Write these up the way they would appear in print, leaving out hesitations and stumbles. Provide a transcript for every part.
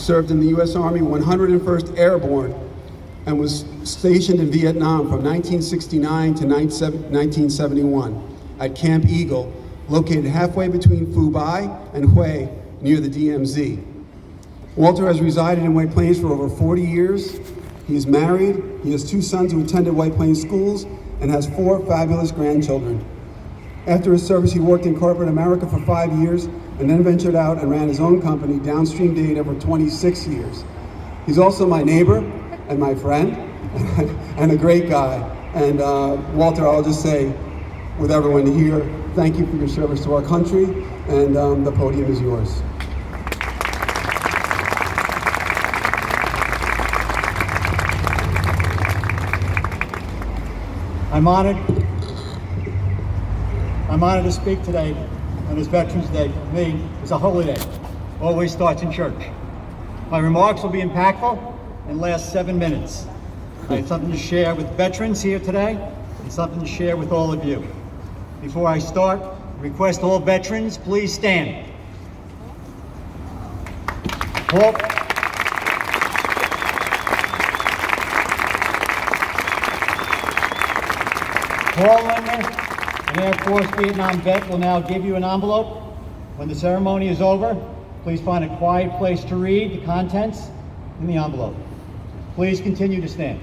served in the U.S. Army 101st Airborne, and was stationed in Vietnam from 1969 to 1971 at Camp Eagle, located halfway between Phu Bai and Hue, near the DMZ. Walter has resided in White Plains for over 40 years. He's married, he has 2 sons who attended White Plains schools, and has 4 fabulous grandchildren. After his service, he worked in corporate America for 5 years, and then ventured out and ran his own company, Downstream Data, for 26 years. He's also my neighbor and my friend, and a great guy. And Walter, I'll just say, with everyone here, thank you for your service to our country, and the podium is yours. I'm honored to speak today on this Veterans Day. For me, it's a holy day. Always starts in church. My remarks will be impactful and last 7 minutes. I have something to share with veterans here today and something to share with all of you. Before I start, I request all veterans please stand. Paul Lindner, an Air Force Vietnam vet, will now give you an envelope. When the ceremony is over, please find a quiet place to read the contents in the envelope. Please continue to stand.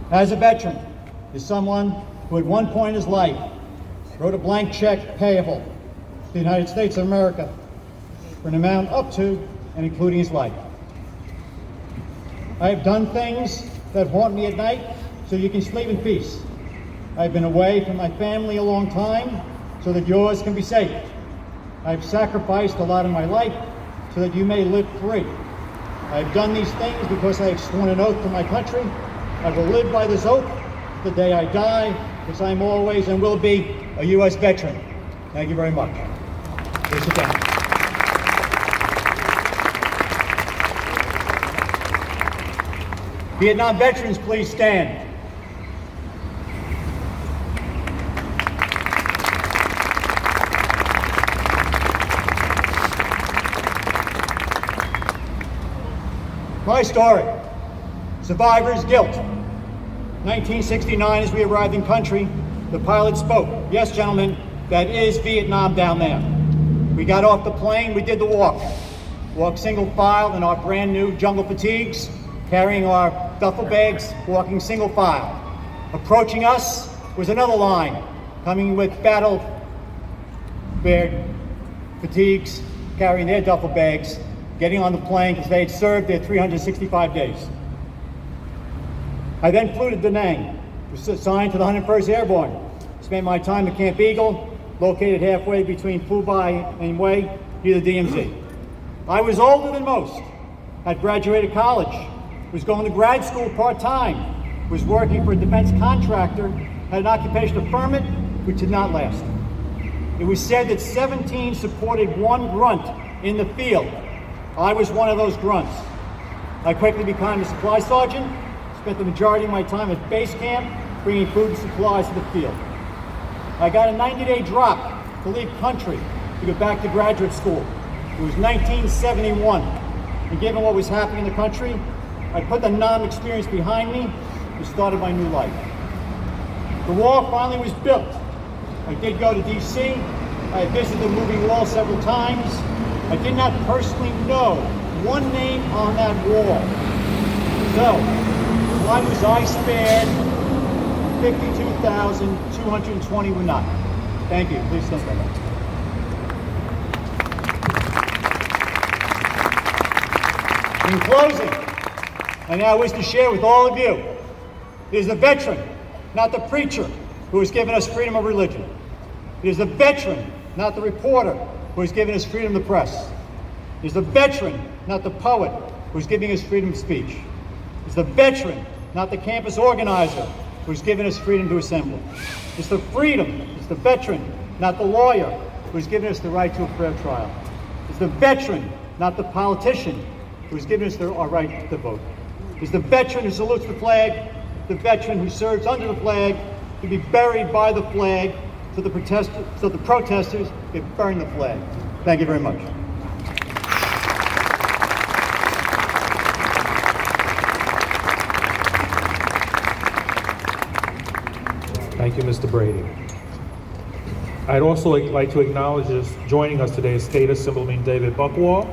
As a veteran is someone who at one point in his life wrote a blank check payable to the United States of America for an amount up to and including his life. I have done things that haunt me at night so you can sleep in peace. I've been away from my family a long time so that yours can be safe. I've sacrificed a lot of my life so that you may live free. I've done these things because I have sworn an oath to my country. I will live by this oath the day I die, because I'm always and will be a U.S. veteran. Thank you very much. Please sit down. Vietnam veterans, please stand. My story, survivor's guilt. 1969, as we arrived in country, the pilot spoke. Yes, gentlemen, that is Vietnam down there. We got off the plane, we did the walk. Walked single file in our brand new jungle fatigues, carrying our duffel bags, walking single file. Approaching us was another line, coming with battle-bared fatigues, carrying their duffel bags, getting on the plane because they had served their 365 days. I then flew to Da Nang, was assigned to the 101st Airborne. Spent my time at Camp Eagle, located halfway between Phu Bai and Hue, near the DMZ. I was older than most, had graduated college, was going to grad school part-time, was working for a defense contractor, had an occupational permit, which did not last. It was said that 17 supported one grunt in the field. I was one of those grunts. I quickly became a supply sergeant, spent the majority of my time at base camp, bringing food and supplies to the field. I got a 90-day drop to leave country to go back to graduate school. It was 1971, and given what was happening in the country, I put the Nam experience behind me and started my new life. The wall finally was built. I did go to DC. I visited the moving wall several times. I did not personally know one name on that wall. So, why was I spared? 52,220 were not. Thank you. Please stand by. In closing, I now wish to share with all of you, it is the veteran, not the preacher, who has given us freedom of religion. It is the veteran, not the reporter, who has given us freedom of the press. It is the veteran, not the poet, who is giving us freedom of speech. It is the veteran, not the campus organizer, who has given us freedom to assemble. It's the veteran, not the lawyer, who has given us the right to a fair trial. It's the veteran, not the politician, who has given us our right to vote. It's the veteran who salutes the flag, the veteran who serves under the flag, to be buried by the flag, so the protesters can burn the flag. Thank you very much. Thank you, Mr. Brady. I'd also like to acknowledge joining us today is State Assemblyman David Buckwall,